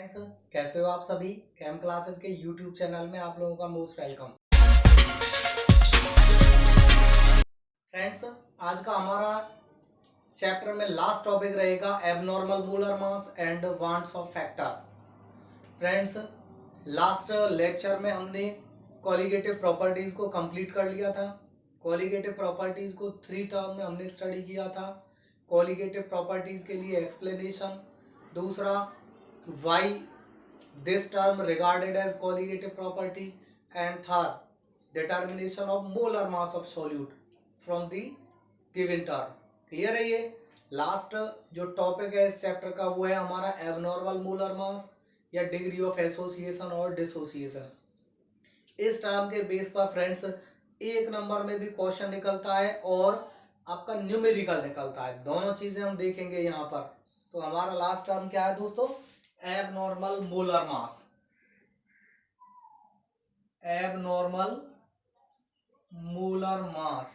Friends, कैसे हो आप सभी। कैम क्लासेस के यूट्यूब चैनल में आप लोगों का मोस्ट वेलकम। फ्रेंड्स, आज का हमारा चैप्टर में लास्ट टॉपिक रहेगा abnormal molar mass and wants Hoff factor. Friends, last lecture में हमने कॉलिगेटिव प्रॉपर्टीज को कंप्लीट कर लिया था। कॉलिगेटिव प्रॉपर्टीज को 3 टर्म में हमने स्टडी किया था। कॉलिगेटिव प्रॉपर्टीज के लिए एक्सप्लेनेशन, दूसरा why this term regarded as colligative property, and third determination of molar mass of solute from the given term। Clear है। ये लास्ट जो टॉपिक है इस चैप्टर का वो है हमारा एबनॉर्मल मोलर मास या डिग्री ऑफ एसोसिएशन और डिसोसिएशन। इस टर्म के बेस पर फ्रेंड्स 1 नंबर में भी क्वेश्चन निकलता है और आपका न्यूमेरिकल निकलता है। दोनों चीजें हम देखेंगे यहाँ पर। तो हमारा लास्ट टर्म क्या है दोस्तों? एबनॉर्मल मोलर मास। एबनॉर्मल मोलर मास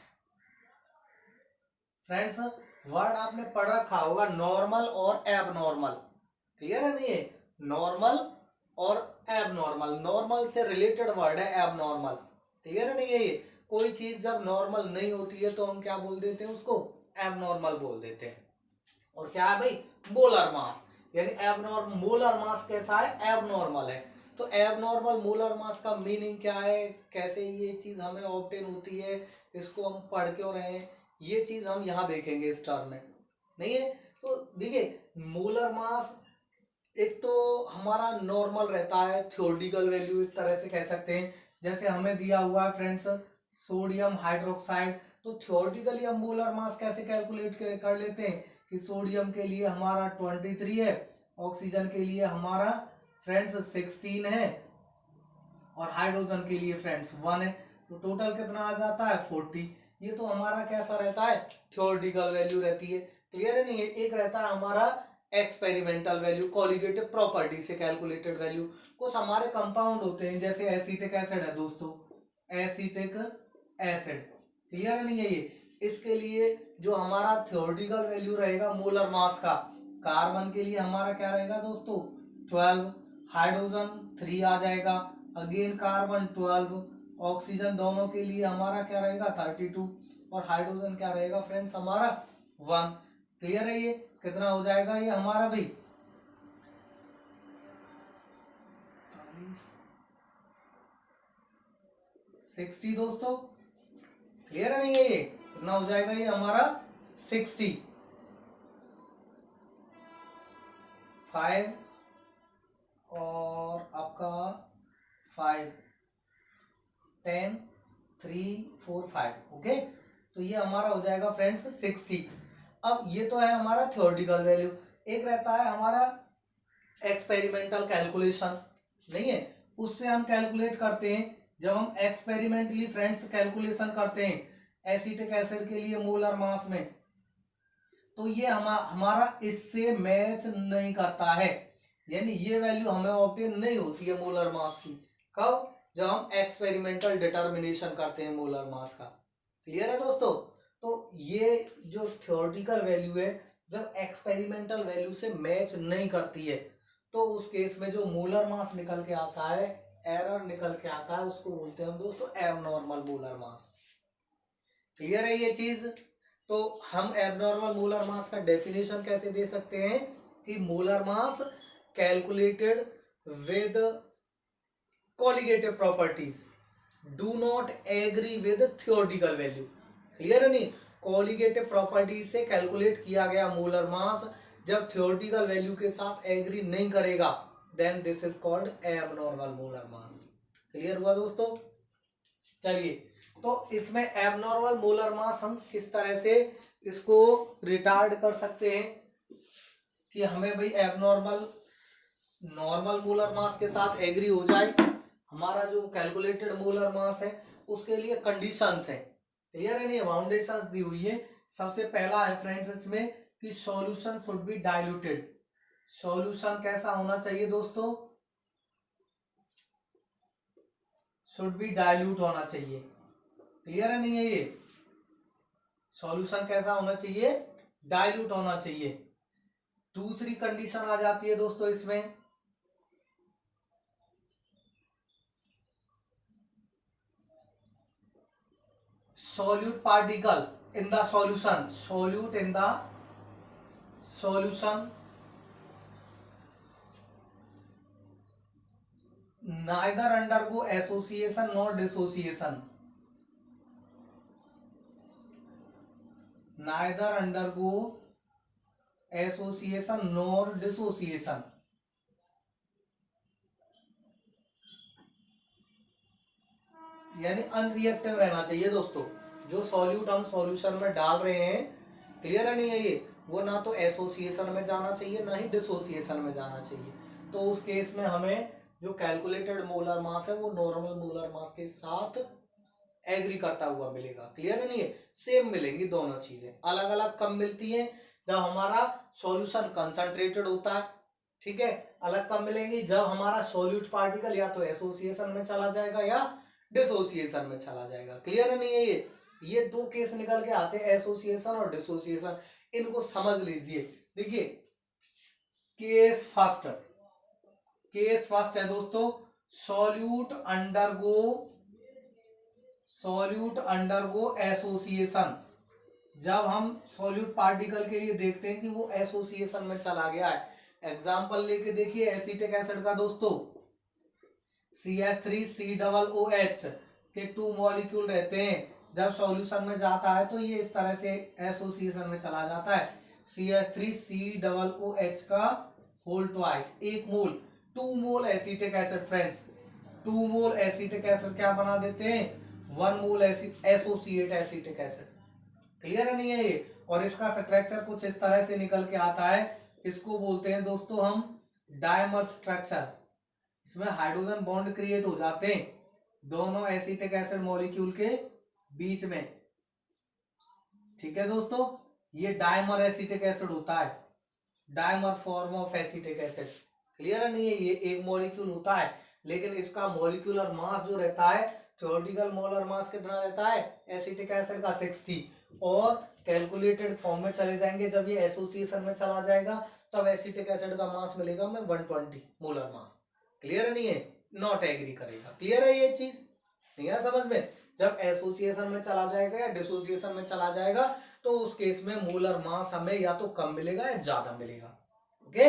फ्रेंड्स, वर्ड आपने पढ़ रखा होगा नॉर्मल और एबनॉर्मल। क्लियर है? नहीं, नॉर्मल और एबनॉर्मल, नॉर्मल से रिलेटेड वर्ड है एबनॉर्मल। क्लियर है? नहीं है। ये कोई चीज जब नॉर्मल नहीं होती है तो हम क्या बोल देते हैं? उसको एबनॉर्मल बोल देते हैं। और क्या है भाई? मोलर मास, यानी एबनॉर्मल मोलर मास कैसा है? एबनॉर्मल है। तो एबनॉर्मल मोलर मास का मीनिंग क्या है, कैसे ये चीज हमें ऑब्टेन होती है, इसको हम पढ़ क्यों रहे हैं, ये चीज हम यहाँ देखेंगे इस टर्म में। नहीं है? तो देखिए, मोलर मास एक तो हमारा नॉर्मल रहता है, थ्योरेटिकल वैल्यू एक तरह से कह सकते हैं। जैसे हमें दिया हुआ है फ्रेंड्स सोडियम हाइड्रोक्साइड, तो थ्योरेटिकली हम मोलर मास कैसे कैलकुलेट कर लेते हैं कि सोडियम के लिए हमारा 23 है, ऑक्सीजन के लिए हमारा फ्रेंड्स 16 है और हाइड्रोजन के लिए फ्रेंड्स 1 है। तो टोटल कितना आ जाता है? 40। ये तो हमारा कैसा रहता है? थ्योरेटिकल वैल्यू रहती है। क्लियर है? नहीं है। एक रहता है हमारा एक्सपेरिमेंटल वैल्यू, कॉलिगेटिव प्रॉपर्टी से कैलकुलेटेड वैल्यू। कुछ हमारे कंपाउंड होते हैं, जैसे एसिटिक एसिड है दोस्तों, एसिटिक एसिड। क्लियर है? नहीं है। ये इसके लिए जो हमारा थ्योरेटिकल वैल्यू रहेगा मोलर मास का, कार्बन के लिए हमारा क्या रहेगा दोस्तों? 12, हाइड्रोजन 3 आ जाएगा, अगेन कार्बन 12, ऑक्सीजन दोनों के लिए हमारा क्या रहेगा? 32 और हाइड्रोजन क्या रहेगा फ्रेंड्स? हमारा 1। क्लियर है? ये कितना हो जाएगा ये हमारा भाई? 60 दोस्तों। क्लियर है? नहीं है। ये कितना हो जाएगा ये हमारा? 60। 5 और आपका 5, 10, 3, 4, 5। ओके, तो ये हमारा हो जाएगा फ्रेंड्स 60। अब ये तो है हमारा थ्योरेटिकल वैल्यू। एक रहता है हमारा एक्सपेरिमेंटल कैलकुलेशन। नहीं है? उससे हम कैलकुलेट करते हैं, जब हम एक्सपेरिमेंटली फ्रेंड्स कैलकुलेशन करते हैं एसिटिक एसिड के लिए मोलर मास में, तो ये हमारा इससे मैच नहीं करता है, यानी ये वैल्यू हमें ऑब्टेन नहीं होती है मोलर मास की। कब? जब हम एक्सपेरिमेंटल डिटर्मिनेशन करते हैं मोलर मास का। क्लियर है दोस्तों? तो ये जो थ्योरेटिकल वैल्यू है, जब एक्सपेरिमेंटल वैल्यू से मैच नहीं करती है, तो उस केस में जो मोलर मास निकल के आता है, एरर निकल के आता है, उसको बोलते हैं हम दोस्तों एबनॉर्मल मोलर मास। क्लियर है ये चीज? तो हम एबनॉर्मल मोलर मास का डेफिनेशन कैसे दे सकते हैं कि molar mass calculated with colligative properties do not agree with theoretical value. Clear है? नहीं, कॉलिगेटिव प्रॉपर्टीज से कैलकुलेट किया गया मोलर मास जब थ्योरेटिकल वैल्यू के साथ एग्री नहीं करेगा, then this is called abnormal molar mass. Clear हुआ दोस्तों? चलिए, तो इसमें एबनॉर्मल मोलर मास हम किस तरह से इसको रिटार्ड कर सकते हैं कि हमें भाई एबनॉर्मल नॉर्मल मोलर मास के साथ एग्री हो जाए। हमारा जो कैलकुलेटेड मोलर मास है उसके लिए कंडीशंस है। क्लियर है? नहीं, बाउंडेशंस दी हुई है। सबसे पहला है फ्रेंड्स इसमें कि solution should be diluted. Solution कैसा होना चाहिए दोस्तों? शुड बी डाइल्यूट होना चाहिए। क्लियर है? नहीं है। ये सॉल्यूशन कैसा होना चाहिए? डाइल्यूट होना चाहिए। दूसरी कंडीशन आ जाती है दोस्तों इसमें solute particle in the solution, solute in the solution neither undergo association nor dissociation, neither undergo association nor dissociation, यानी अनरिएक्टिव रहना चाहिए दोस्तों। जो सॉल्यूट हम सॉल्यूशन में डाल रहे हैं, क्लियर है नहीं है ये, वो ना तो एसोसिएशन में जाना चाहिए ना ही डिसोसिएशन में जाना चाहिए। तो उस केस में हमें जो कैलकुलेटेड मोलर मास है वो नॉर्मल मोलर मास के साथ एग्री करता हुआ मिलेगा। क्लियर है नहीं है, सेम मिलेंगी दोनों चीजें, अलग अलग कब मिलती है, जब हमारा सॉल्यूशन कंसंट्रेटेड होता है, ठीक है। अलग कब मिलेंगी, जब हमारा सॉल्यूट पार्टिकल या तो एसोसिएशन में चला जाएगा या डिसोसिएशन में चला जाएगा। क्लियर है नहीं है ये दो केस निकल के आते हैं, एसोसिएशन और डिसोसिएशन, इनको समझ लीजिए। देखिए केस फर्स्ट है दोस्तों, सॉल्यूट अंडरगो एसोसिएशन। जब हम सॉल्यूट पार्टिकल के लिए देखते हैं कि वो एसोसिएशन में चला गया है, एग्जांपल लेके देखिए एसिटिक एसिड का दोस्तों, CH3COOH के 2 मॉलिक्यूल रहते हैं, जब सॉल्यूशन में जाता है तो ये इस तरह से एसोसिएशन में चला जाता है। CH3COOH का होल ट्वाइस, 1 मोल, 2 मोल एसिटिक एसिड फ्रेंड्स, 2 मोल एसिटिक एसिड क्या बना देते हैं, 1 मोल एसोसिएट एसिटिक एसिड। क्लियर है नहीं है ये, और इसका स्ट्रक्चर कुछ इस तरह से निकल के आता है, इसको बोलते हैं दोस्तों हम डायमर स्ट्रक्चर। इसमें हाइड्रोजन बॉन्ड क्रिएट हो जाते हैं दोनों एसिटिक एसिड मॉलिक्यूल के बीच में, ठीक है दोस्तों। ये डायमर एसिटिक एसिड होता है, dimer form of acetic acid. Clear है नहीं है, ये एक मॉलिक्यूल होता है, लेकिन इसका मॉलिक्यूलर मास जो रहता है, थ्योरेटिकल मोलर मास कितना रहता है एसिटिक एसिड का 60, और कैलकुलेटेड फॉर्म में चले जाएंगे जब ये एसोसिएशन में चला जाएगा तब एसिटिक एसिड का मास मिलेगा हमें 120 मोलर मास। क्लियर नहीं है, नॉट एग्री करेगा। क्लियर है ये चीज, नहीं है समझ में। जब एसोसिएशन में चला जाएगा या डिसोसिएशन में चला जाएगा तो उस केस में मोलर मास हमें या तो कम मिलेगा या ज्यादा मिलेगा। ओके,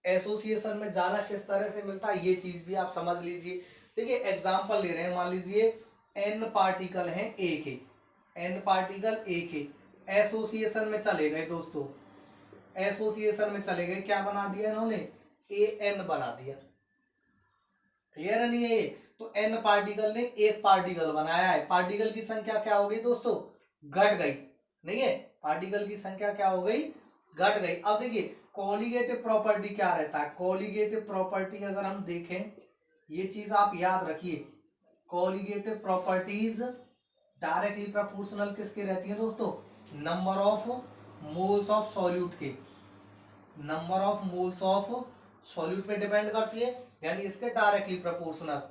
एसोसिएशन में ज्यादा किस तरह से मिलता है ये चीज भी आप समझ लीजिए। देखिए एग्जांपल ले रहे हैं, मान लीजिए n पार्टिकल हैं एक ही, n पार्टिकल एक ही एसोसिएशन में चले गए दोस्तों, एसोसिएशन में चले गए, क्या बना दिया इन्होंने, AN बना दिया। क्लियर है नहीं है ये, तो n पार्टिकल ने एक पार्टिकल बनाया है, पार्टिकल की संख्या क्या हो गई दोस्तों, घट गई, नहीं है, पार्टिकल की संख्या क्या हो गई, घट गई। अब देखिए कोलिगेटिव प्रॉपर्टी क्या रहता है, कोलिगेटिव प्रॉपर्टी अगर हम देखें, ये चीज आप याद रखिए, कोलिगेटिव प्रॉपर्टीज डायरेक्टली प्रोपोर्शनल किसके रहती है दोस्तों, number of moles of solute के, number of moles of solute पे डिपेंड करती है, यानी इसके डायरेक्टली प्रोपोर्शनल।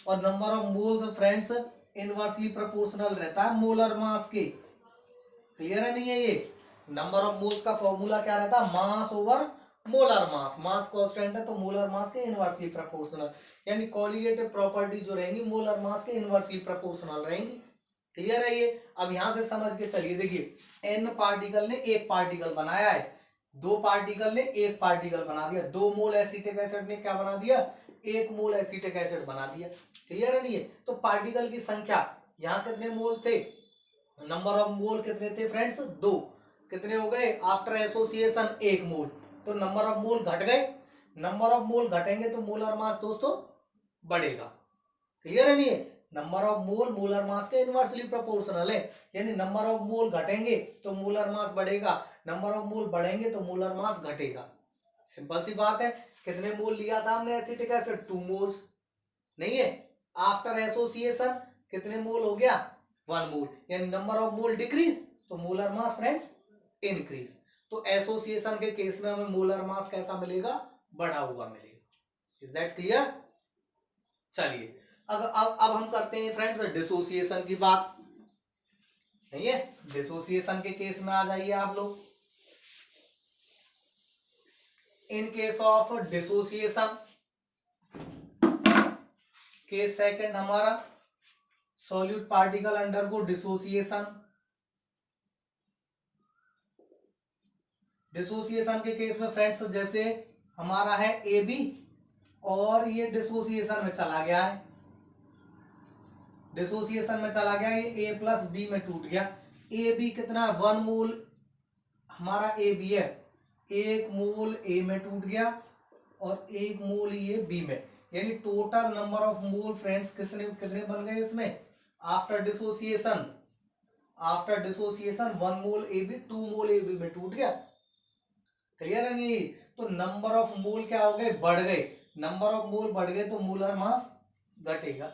और number of moles friends inversely proportional रहता है मोलर मास के। क्लियर है नहीं है ये, नंबर ऑफ मोल्स का फॉर्मूला क्या रहता है, मास over molar mass, mass constant है तो मोलर मास के इनवर्सली प्रोपोर्शनल, यानी कोलिगेटिव प्रॉपर्टी जो रहेंगी मोलर मास के इनवर्सली प्रोपोर्शनल रहेंगी। क्लियर है ये, अब यहां से समझ के चलिए, देखिए n पार्टिकल ने एक पार्टिकल बनाया है, 2 पार्टिकल ने एक पार्टिकल बना दिया, 2 मोल एसिटिक एसिड ने क्या बना दिया, 1 मोल एसिटिक एसिड बना दिया। क्लियर है नहीं है, तो पार्टिकल की संख्या यहाँ कितने मोल थे, नंबर ऑफ मोल कितने थे फ्रेंड्स 2, कितने हो गए आफ्टर एसोसिएशन 1 मोल, तो नंबर ऑफ मोल घट गए, नंबर ऑफ मोल घटेंगे तो मोलर मास दोस्तों बढ़ेगा। क्लियर है नहीं है, number of mole molar mass के इनवर्सली प्रोपोर्शनल है, यानी नंबर ऑफ मोल घटेंगे तो मोलर मास बढ़ेगा, नंबर ऑफ मोल बढ़ेंगे तो मोलर मास घटेगा। सिंपल सी बात है, कितने मोल लिया था हमने एसिटिक एसिड 2 मोल्स, नहीं है, आफ्टर एसोसिएशन कितने मोल हो गया 1 मोल, यानी नंबर ऑफ मोल डिक्रीज तो मोलर मास फ्रेंड्स इंक्रीज। तो एसोसिएशन के केस में हमें मोलर मास कैसा मिलेगा, बढ़ा हुआ मिलेगा। Is that clear. चलिए अब हम करते हैं फ्रेंड्स डिसोसिएशन की बात, नहीं है, डिसोसिएशन के केस में आ जाइए आप लोग। In case of dissociation, case second हमारा solute particle undergo dissociation. Dissociation के केस में फ्रेंड्स जैसे हमारा है ए बी और ये डिसोसिएशन में चला गया है, डिसोसिएशन में चला गया, ये ए प्लस बी में टूट गया। ए बी कितना 1 मोल हमारा ए बी है, 1 मोल ए में टूट गया और 1 मोल ये बी में, यानी total number of mole friends कितने कितने बन गए इसमें after dissociation. After dissociation 1 mole A B 2 mole A B में टूट गया। क्लियर है नहीं? तो नंबर ऑफ मोल क्या हो गए, बढ़ गए। नंबर ऑफ मोल बढ़ गए तो मोलर मास घटेगा।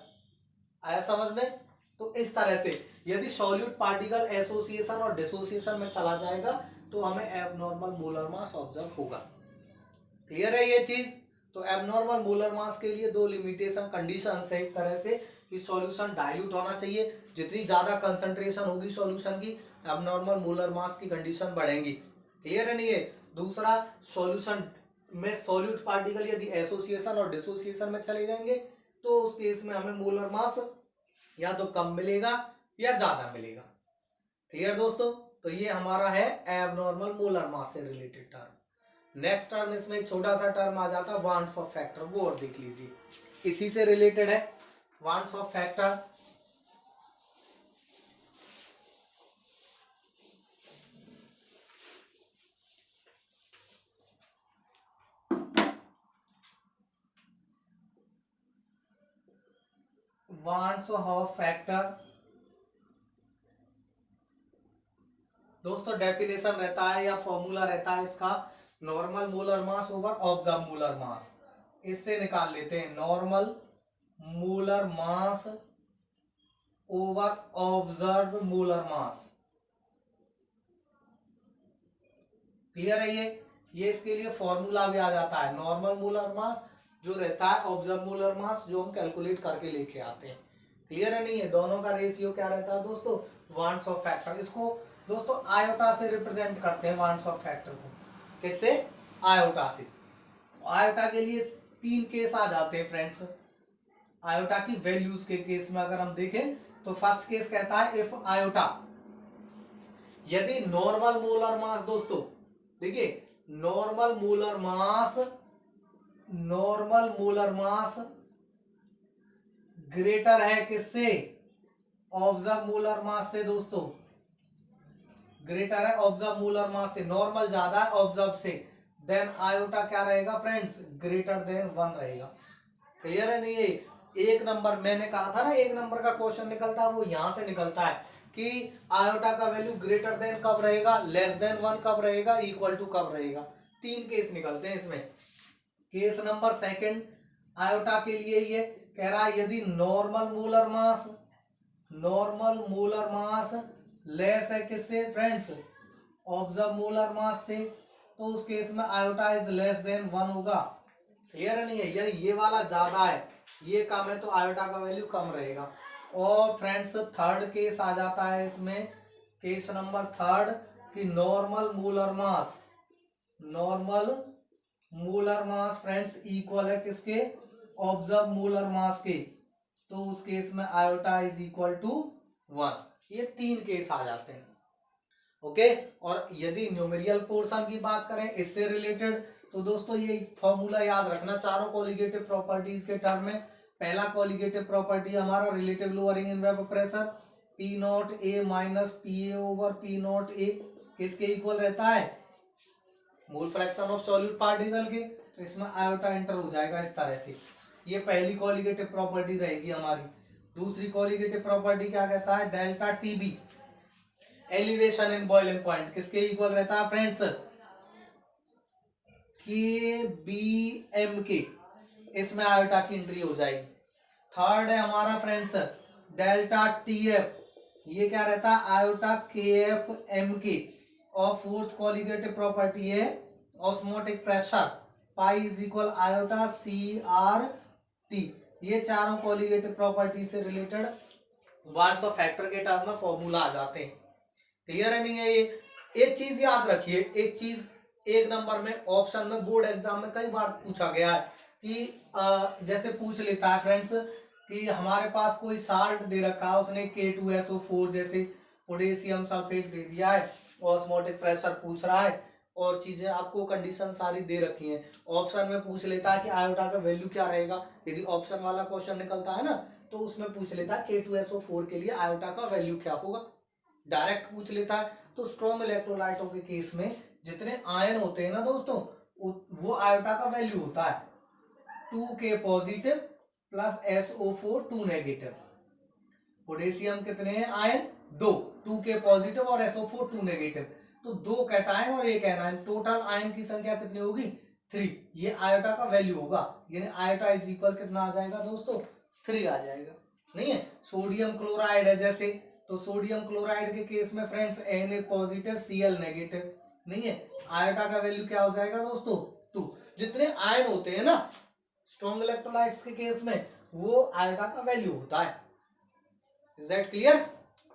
आया समझ में? तो इस तरह से यदि सॉल्यूट पार्टिकल एसोसिएशन और डिसोसिएशन में चला जाएगा तो हमें एबनॉर्मल मोलर मास ऑब्जर्व होगा। क्लियर है ये चीज? तो एबनॉर्मल मोलर मास के लिए दो लिमिटेशन कंडीशन है एक तरह से कि सॉल्यूशन डाइल्यूट होना चाहिए, जितनी ज्यादा कंसंट्रेशन होगी सॉल्यूशन की एबनॉर्मल मोलर मास की कंडीशन बढ़ेंगी। क्लियर है नहीं है? दूसरा, सॉल्यूशन में सॉल्यूट पार्टिकल यदि एसोसिएशन और डिसोसिएशन में चले जाएंगे तो उस केस में हमें मोलर मास या तो कम मिलेगा या ज्यादा मिलेगा। क्लियर दोस्तों? तो ये हमारा है एबनॉर्मल मोलर मास से रिलेटेड टर्म। नेक्स्ट टर्म इसमें एक छोटा सा टर्म आ जाता है वांट्स ऑफ फैक्टर, वो और देख लीजिए, इसी से रिलेटेड है wants Hoff factor. Wants Hoff factor दोस्तों डेफिनेशन रहता है या फॉर्मूला रहता है इसका, normal molar mass over observe molar mass. इससे निकाल लेते हैं normal molar mass over observe molar mass. Clear है ये इसके लिए फॉर्मूला भी आ जाता है, नॉर्मल मोलर मास जो रहता है ऑब्जर्व मोलर मास जो हम कैलकुलेट करके लेके आते हैं। क्लियर है नहीं है? दोनों का रेशियो क्या रहता है दोस्तों, वांट्स ऑफ फैक्टर। इसको दोस्तों आयोटा से रिप्रेजेंट करते हैं वांट्स ऑफ फैक्टर को। किससे? आयोटा से। आयोटा के लिए 3 केस आ जाते हैं फ्रेंड्स, आयोटा की वैल्यूज के केस में अगर हम देखें तो फर्स्ट केस कहता है इफ आयोटा, यदि नॉर्मल मोलर मास दोस्तों देखिए नॉर्मल मोलर मास ग्रेटर है किससे, ऑब्जर्व मोलर मास से दोस्तों, ग्रेटर है ऑब्जर्व मोलर मास से, नॉर्मल ज्यादा है ऑब्जर्व से, देन आयोटा क्या रहेगा फ्रेंड्स, ग्रेटर देन 1 रहेगा। क्लियर है नहीं? ये एक नंबर मैंने कहा था ना, एक नंबर का क्वेश्चन निकलता है वो यहां से निकलता है कि आयोटा का वैल्यू ग्रेटर देन कब रहेगा, लेस देन 1 कब रहेगा, इक्वल टू कब रहेगा। 3 केस निकलते हैं इसमें। केस नंबर सेकंड आयोटा के लिए ये कह रहा है यदि नॉर्मल मोलर मास लेस है किससे फ्रेंड्स, ऑब्जर्व मोलर मास से, तो उस केस में आयोटा इज लेस देन 1 होगा। क्लियर है नहीं है? यानी ये वाला ज्यादा है ये कम है तो आयोटा का वैल्यू कम रहेगा। और फ्रेंड्स थर्ड केस आ जाता है इसमें, केस नंबर थर्ड कि normal molar mass friends equal है किसके, ऑब्जर्व मोलर मास के, तो उस केस में आयोटा इज इक्वल टू 1। ये 3 केस आ जाते हैं। ओके, और यदि न्यूमेरिकल पोर्शन की बात करें इससे रिलेटेड तो दोस्तों ये फॉर्मूला याद रखना चारों कोलिगेटिव प्रॉपर्टीज के टर्म में। पहला कोलिगेटिव प्रॉपर्टी हमारा relative lowering in vapour pressure, P not a minus P A over P not a किसके इक्वल रहता है, mole fraction of solute particle के, तो इसमें आयोटा एंटर हो जाएगा इस तरह से। ये पहली कोलिगेटिव प्रॉपर्टी रहेगी हमारी। दूसरी कोलिगेटिव प्रॉपर्टी क्या कहता है, delta T B elevation in boiling point किसके इक्वल रहता है फ्रेंड्स, के बी एम के, इसमें आयोटा की एंट्री हो जाएगी। थर्ड है हमारा फ्रेंड्स डेल्टा टी एफ, ये क्या रहता है आयोटा के एफ एम के। और फोर्थ कोलिगेटिव प्रॉपर्टी है osmotic pressure, pi is equal iota C R T. ये चारों कोलिगेटिव प्रॉपर्टी से रिलेटेड वांट्स ऑफ फैक्टर के टर्म में फॉर्मूला आ जाते हैं। क्लियर है नहीं है? ये एक चीज याद रखिए, एक चीज एक नंबर में ऑप्शन में बोर्ड एग्जाम में कई बार पूछा गया है कि जैसे पूछ लेता है फ्रेंड्स कि हमारे पास कोई साल्ट दे रखा है, उसने K2SO4 जैसे पोटेशियम सल्फेट दे दिया है, ऑस्मोटिक प्रेशर पूछ रहा है और चीजें आपको कंडीशन सारी दे रखी हैं। ऑप्शन में पूछ लेता है कि आयोटा का वैल्यू क्या रहेगा, यदि ऑप्शन वाला क्वेश्चन निकलता है ना तो उसमें पूछ लेता है K2SO4 के लिए आयोटा का वैल्यू क्या होगा, डायरेक्ट पूछ लेता है। तो स्ट्रॉन्ग इलेक्ट्रोलाइटों के केस में जितने आयन होते हैं ना दोस्तों, वो आयोटा का वैल्यू होता है 2K positive plus SO4 2 negative. Potassium कितने हैं आयन, 2, 2K पॉजिटिव और SO4 2 नेगेटिव, तो 2 कैटायन और 1 एनायन, टोटल आयन की संख्या कितनी होगी 3। ये आयोटा का वैल्यू होगा, यानी आयोटा इज इक्वल कितना आ जाएगा दोस्तों 3 आ जाएगा। नहीं है, सोडियम क्लोराइड है जैसे, तो सोडियम क्लोराइड के केस में friends Na positive Cl negative, नहीं है, आयोटा का वैल्यू क्या हो जाएगा दोस्तों 2। जितने आयन होते हैं ना स्ट्रॉन्ग इलेक्ट्रोलाइट्स के केस में, वो आयोटा का वैल्यू होता है। Is that clear?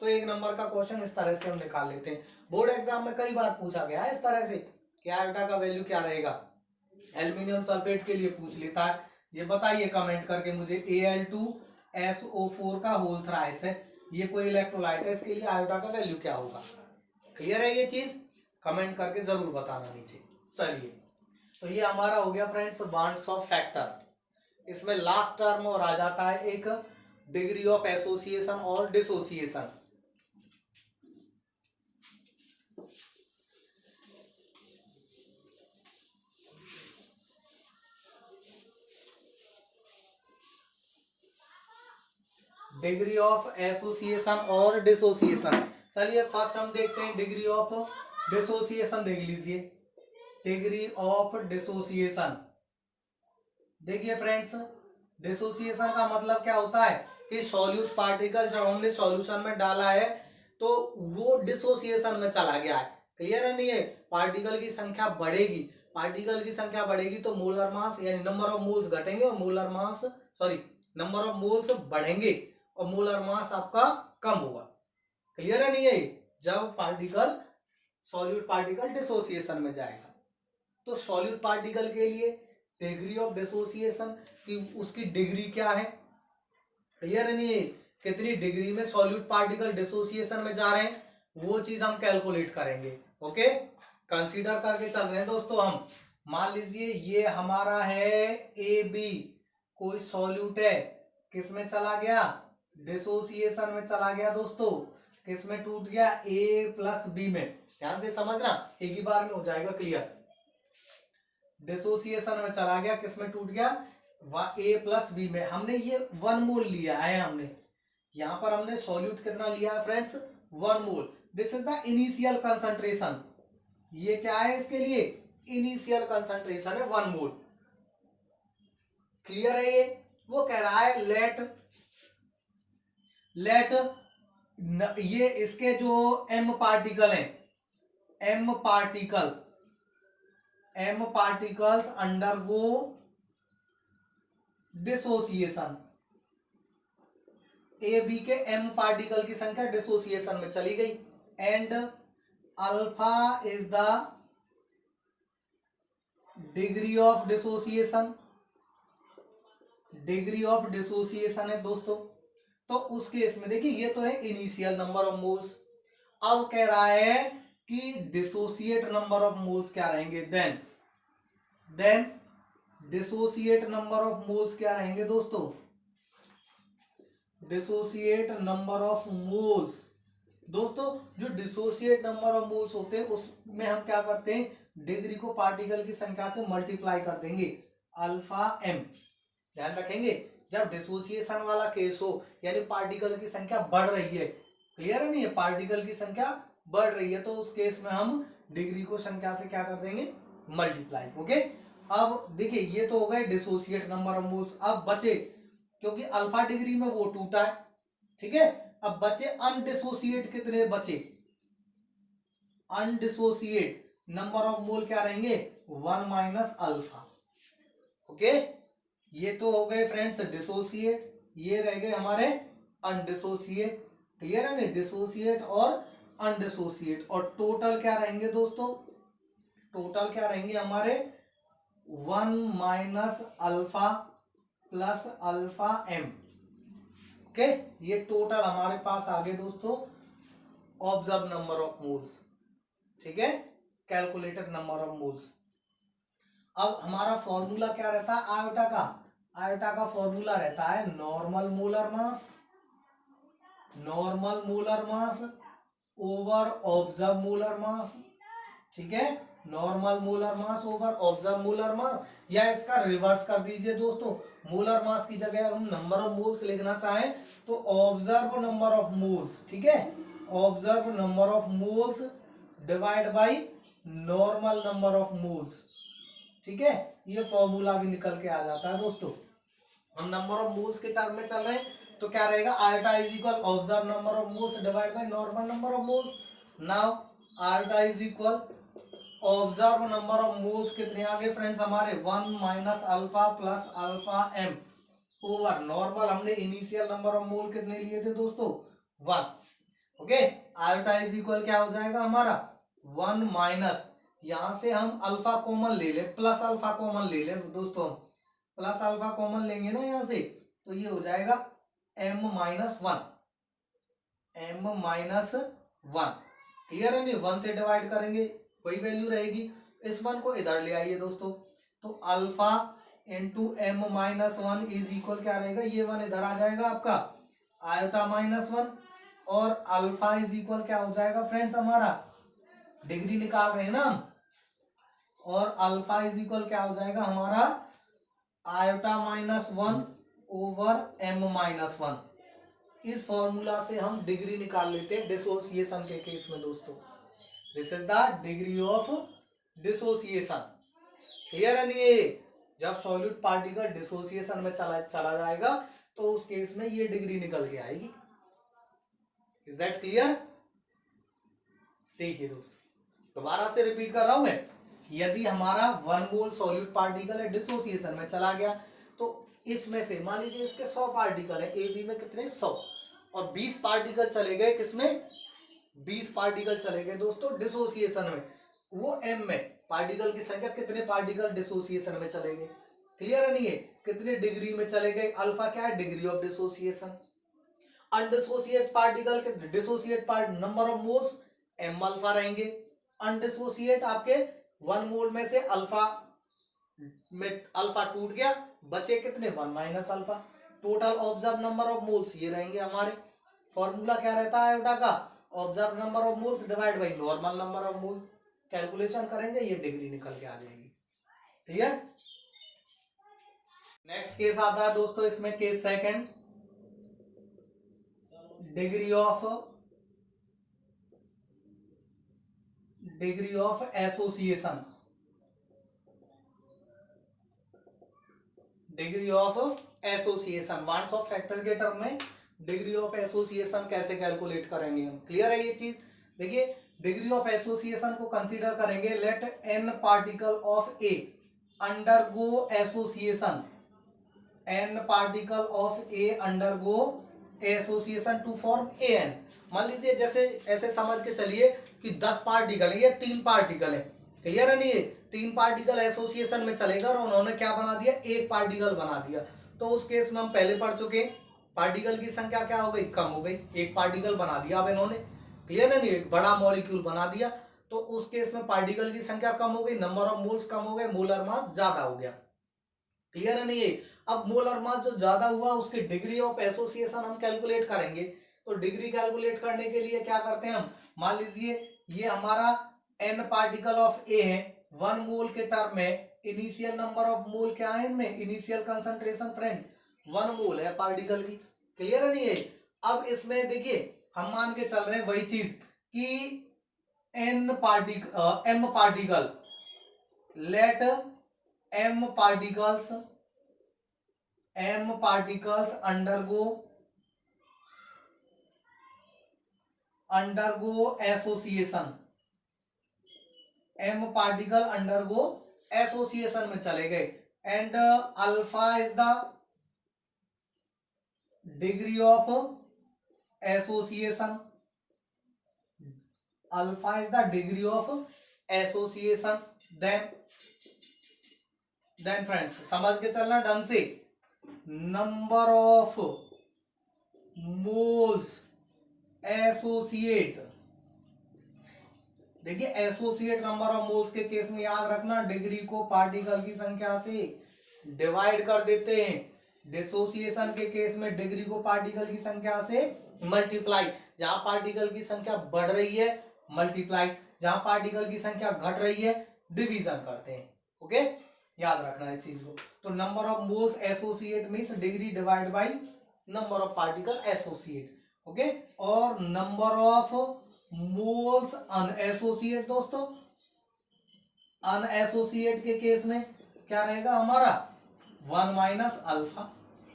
तो एक नंबर का क्वेश्चन इस तरह से हम निकाल लेते हैं। बोर्ड एग्जाम में कई बार पूछा गया है इस तरह से कि आयोटा का वैल्यू क्या रहेगा। एल्यूमिनियम सल्फेट के लिए पूछ लेता है, ये बताइए कमेंट करके मुझे, Al2SO4 का होल थ्राइस है, ये कोई इलेक्ट्रोलाइट है, इसके लिए आयोटा का वैल्यू क्या होगा। क्लियर है ये चीज? कमेंट करके जरूर बताना नीचे। चलिए, तो ये हमारा हो गया फ्रेंड्स बॉन्ड्स ऑफ फैक्टर। इसमें लास्ट टर्म और आ जाता है एक डिग्री ऑफ एसोसिएशन और डिसोसिएशन। डिग्री ऑफ एसोसिएशन और डिसोसिएशन। चलिए फर्स्ट हम देखते हैं डिग्री ऑफ डिसोसिएशन, देख लीजिए डिग्री ऑफ डिसोसिएशन। देखिए फ्रेंड्स, डिसोसिएशन का मतलब क्या होता है कि सॉल्यूट पार्टिकल जब हमने सॉल्यूशन में डाला है तो वो डिसोसिएशन में चला गया है। क्लियर है नहीं है? पार्टिकल की संख्या बढ़ेगी, पार्टिकल की संख्या बढ़ेगी तो मोलर मास यानी नंबर ऑफ मोल्स घटेंगे और molar mass number of moles बढ़ेंगे और मोलर मास आपका कम होगा। क्लियर है नहीं है? जब पार्टिकल सॉल्यूट पार्टिकल डिसोसिएशन में जाएगा तो सॉल्यूट पार्टिकल के लिए डिग्री ऑफ डिसोसिएशन की उसकी डिग्री क्या है, क्लियर है नहीं है? कितनी डिग्री में सॉल्यूट पार्टिकल डिसोसिएशन में जा रहे हैं वो चीज हम कैलकुलेट करेंगे। ओके, कंसीडर करके चल रहे हैं दोस्तों हम। मान लीजिए ये हमारा है AB, कोई सॉल्यूट है, किस में चला गया डिसोसिएशन में चला गया दोस्तों, किस में टूट गया A प्लस B में। ध्यान से समझना, एक ही बार में हो जाएगा क्लियर। डिसोसिएशन में चला गया, किस में टूट गया A प्लस B में। हमने ये 1 मोल लिया है, हमने यहां पर हमने सॉल्यूट कितना लिया है friends 1 mole. This is the initial concentration, ये क्या है इसके लिए इनिशियल कंसंट्रेशन है 1 मोल। क्लियर है? ये वो कह रहा है लेट ये इसके जो M पार्टिकल हैं, M particles undergo dissociation. A B के M पार्टिकल की संख्या डिसोसिएशन में चली गई and alpha is the degree of dissociation. Degree of dissociation है दोस्तों। तो उस केस में देखिए ये तो है इनिशियल नंबर ऑफ मोल्स, अब कह रहा है कि डिसोसिएट नंबर ऑफ मोल्स क्या रहेंगे, then dissociate number of moles क्या रहेंगे दोस्तों, डिसोसिएट नंबर ऑफ मोल्स। दोस्तों जो डिसोसिएट नंबर ऑफ मोल्स होते हैं उसमें हम क्या करते हैं, डिग्री को पार्टिकल की संख्या से मल्टीप्लाई कर देंगे, अल्फा m। ध्यान रखेंगे जब डिसोसिएशन वाला केस हो यानी पार्टिकल की संख्या बढ़ रही है, क्लियर है नहीं है, पार्टिकल की संख्या बढ़ रही है, तो उस केस में हम डिग्री को संख्या से क्या कर देंगे मल्टीप्लाई। ओके, अब देखिए ये तो हो गए डिसोसिएट नंबर ऑफ मोल्स। अब बचे, क्योंकि अल्फा डिग्री में वो टूटा है, ठीक है, अब बचे अनडिसोसिएट, कितने बचे अनडिसोसिएट नंबर ऑफ मोल क्या रहेंगे 1 माइनस अल्फा। ओके, ये तो हो गए फ्रेंड्स डिसोसिएट, ये रह गए हमारे अनडिसोसिएट। क्लियर है ना, डिसोसिएट और अनडिसोसिएट, और टोटल क्या रहेंगे दोस्तों, टोटल क्या रहेंगे हमारे 1 minus alpha plus alpha m। Okay, ये टोटल हमारे पास आ गए दोस्तों ऑब्जर्व नंबर ऑफ मोल्स, ठीक है, कैलकुलेटेड नंबर ऑफ मोल्स। अब हमारा फॉर्मूला क्या रहता है आयोटा का? आयोटा का फॉर्मूला रहता है normal molar mass, normal molar mass over observe molar mass, ठीक है, normal molar mass over observe molar mass, या इसका रिवर्स कर दीजिए दोस्तों, मोलर मास की जगह हम नंबर ऑफ मोल्स लिखना चाहें तो ऑब्जर्व नंबर ऑफ मोल्स, ठीक है, observe number of moles divide by normal number of moles, ठीक है, ये फॉर्मूला भी निकल के आ जाता है दोस्तों। हम नंबर ऑफ मोल्स के टर्म में चल रहे हैं तो क्या रहेगा, iota is equal observe number of moles divide by normal number of moles. Now iota is equal observe number of moles कितने आ गए फ्रेंड्स हमारे 1 minus alpha plus alpha M over normal, हमने इनिशियल नंबर ऑफ मोल कितने लिए थे दोस्तों 1, okay, iota is equal क्या हो जाएगा हमारा 1 माइनस, यहां से हम अल्फा कॉमन ले ले, प्लस अल्फा कॉमन ले ले दोस्तों, प्लस अल्फा कॉमन लेंगे ना यहां से, तो ये हो जाएगा m minus 1, m minus 1, clear है नहीं, 1 से डिवाइड करेंगे वही वैल्यू रहेगी, इस 1 को इधर ले आइए दोस्तों, तो alpha into M minus 1 is equal क्या रहेगा, ये 1 इधर आ जाएगा आपका आयोटा माइनस 1, और अल्फा इज इक्वल क्या हो जाएगा फ्रेंड्स हमारा, डिग्री निकाल रहे हैं ना हम, और अल्फा इज इक्वल क्या हो जाएगा हमारा iota minus 1 over M minus 1। इस फॉर्मूला से हम डिग्री निकाल लेते हैं डिसोसिएशन के केस में दोस्तों, this is the degree of dissociation, clear है नहीं, जब सॉलिड पार्टिकल डिसोसिएशन में चला जाएगा तो उस केस में ये डिग्री निकल के आएगी, इज दैट क्लियर? देखिए दोस्तों दोबारा से रिपीट कर रहा हूं मैं, यदि हमारा 1 मोल सॉलिड पार्टिकल है डिसोसिएशन में चला गया तो इसमें से मान लीजिए इसके 100 पार्टिकल है, ए बी में कितने 100, और 20 पार्टिकल चले गए किसमें, 20 पार्टिकल चले गए दोस्तों डिसोसिएशन में, वो एम में पार्टिकल की संख्या कितने पार्टिकल डिसोसिएशन में चले गए, क्लियर है नहीं है, कितने डिग्री में चले गए, अल्फा क्या है degree of dissociation, undissociate particle के dissociate part number of moles M alpha रहेंगे, अनडिसोसिएट आपके 1 मोल में से अल्फा में अल्फा टूट गया, बचे कितने 1 minus alpha, total observe number of moles ये रहेंगे हमारे, फॉर्मूला क्या रहता है आयोटा का observe number of moles divide by normal number of mole, calculation करेंगे ये डिग्री निकल के आ जाएगी, क्लियर। नेक्स्ट केस आता है दोस्तों इसमें case second, degree of association, degree of association van't Hoff factor के टर्म में डिग्री ऑफ एसोसिएशन कैसे कैलकुलेट करेंगे हम, क्लियर है ये चीज। देखिए डिग्री ऑफ एसोसिएशन को कंसीडर करेंगे, let N particle of A undergo association, N particle of A undergo association to form A N, मान लीजिए जैसे ऐसे समझ के चलिए कि 10 पार्टिकल है, ये 3 पार्टिकल है, क्लियर है नहीं, 3 पार्टिकल एसोसिएशन में चलेगा और उन्होंने क्या बना दिया एक पार्टिकल बना दिया, तो उस केस में हम पहले पढ़ चुके, पार्टिकल की संख्या क्या हो गई कम हो गई, एक पार्टिकल बना दिया अब इन्होंने, क्लियर है नहीं, एक बड़ा मॉलिक्यूल बना दिया, तो उस केस में पार्टिकल की संख्या कम हो गई, नंबर ऑफ मोल्स कम हो गए, मोलर मास ज्यादा हो गया, क्लियर है नहीं। अब मोलर मास जो ज्यादा हुआ उसकी डिग्री ऑफ एसोसिएशन हम कैलकुलेट करेंगे, तो डिग्री कैलकुलेट करने के लिए क्या करते हैं हम, मान लीजिए ये हमारा एन पार्टिकल ऑफ ए है, 1 मोल के टर्म में इनिशियल नंबर ऑफ मोल क्या है इनमें, इनिशियल कंसंट्रेशन फ्रेंड्स 1 मोल है पार्टिकल की, क्लियर है नहीं है। अब इसमें देखिए हम मान के चल रहे हैं वही चीज कि M particle, let M particles undergo association, M particle undergo association में चले गए, and alpha is the degree of association, alpha is the degree of association, then friends समझ के चलना ढंग से, नंबर ऑफ मोल्स एसोसिएट। देखिए एसोसिएट नंबर ऑफ मोल्स के केस में याद रखना डिग्री को पार्टिकल की संख्या से डिवाइड कर देते हैं। डिसोसिएशन के केस में डिग्री को पार्टिकल की संख्या से मल्टीप्लाई। जहां पार्टिकल की संख्या बढ़ रही है मल्टीप्लाई, जहां पार्टिकल की संख्या घट रही है डिवीजन करते हैं। ओके, याद रखना इस चीज को। तो number of moles associate means degree divide by number of particle associate. Okay, और नंबर ऑफ मोल्स अनएसोसिएट दोस्तों, अनएसोसिएट के केस में क्या रहेगा हमारा 1 माइनस अल्फा।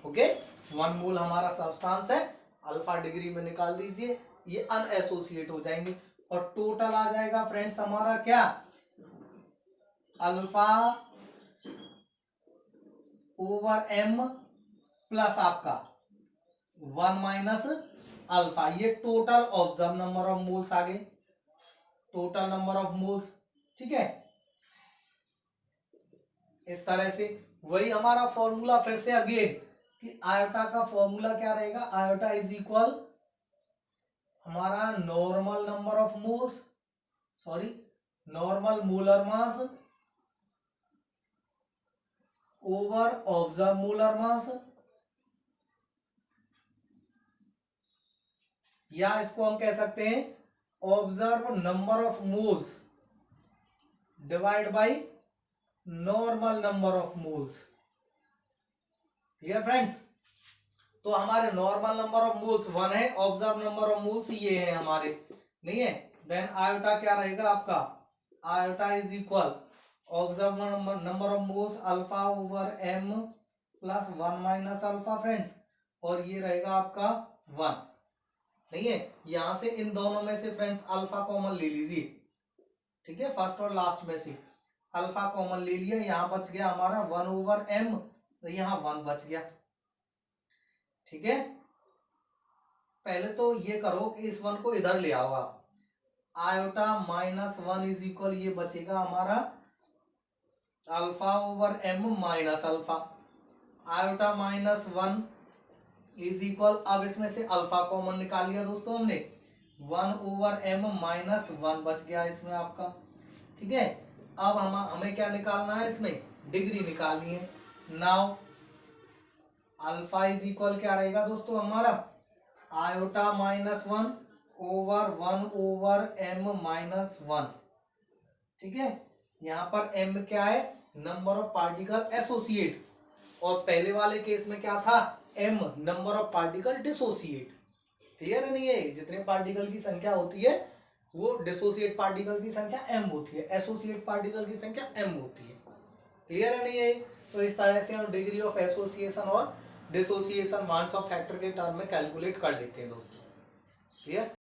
ओके, 1 मोल हमारा सब्सटेंस है, अल्फा डिग्री में निकाल दीजिए, ये अनएसोसिएट हो जाएंगे। और टोटल आ जाएगा फ्रेंड्स हमारा क्या, अल्फा ओवर एम प्लस आपका 1 माइनस अल्फा। ये total observe number of moles आ गए, टोटल नंबर ऑफ मोल्स। ठीक है, इस तरह से वही हमारा फॉर्मूला फिर से अगेन कि आयोटा का फॉर्मूला क्या रहेगा, आयोटा इज इक्वल हमारा normal number of moles, sorry normal molar mass over observe molar mass, या इसको हम कह सकते हैं observe number of moles divide by normal number of moles. Clear friends, तो हमारे नॉर्मल नंबर ऑफ मोल्स 1 है, ऑब्जर्व नंबर ऑफ मोल्स ये है हमारे, नहीं है। देन आयोटा क्या रहेगा आपका, iota is equal observe number of moles alpha over M plus 1 minus alpha friends, और ये रहेगा आपका 1, नहीं है। यहां से इन दोनों में से फ्रेंड्स अल्फा कॉमन ले लीजिए, ठीक है, फर्स्ट और लास्ट में से अल्फा कॉमन ले लिया, यहां बच गया हमारा 1 ओवर एम, तो यहां 1 बच गया। ठीक है, पहले तो ये करो कि इस 1 को इधर ले आओ आप, आयोटा माइनस 1 इज इक्वल ये बचेगा हमारा alpha over M minus alpha, iota minus 1 is equal, अब इसमें से अल्फा कॉमन निकाल लिया दोस्तों हमने, 1 ओवर एम माइनस 1 बच गया इसमें आपका। ठीक है, अब हमें क्या निकालना है, इसमें डिग्री निकालनी है। नाउ अल्फा इज इक्वल क्या रहेगा दोस्तों हमारा, iota minus 1 over 1 over M minus 1। ठीक है, यहां पर एम क्या है, नंबर ऑफ पार्टिकल एसोसिएट, और पहले वाले केस में क्या था, M number of particle dissociate. Clear है नहीं है, जितने पार्टिकल की संख्या होती है वो डिसोसिएट पार्टिकल की संख्या एम होती है, एसोसिएट पार्टिकल की संख्या एम होती है। क्लियर है नहीं है, तो इस तरह से हम डिग्री ऑफ एसोसिएशन और डिसोसिएशन वंस ऑफ फैक्टर के टर्म में कैलकुलेट कर लेते हैं दोस्तों। क्लियर।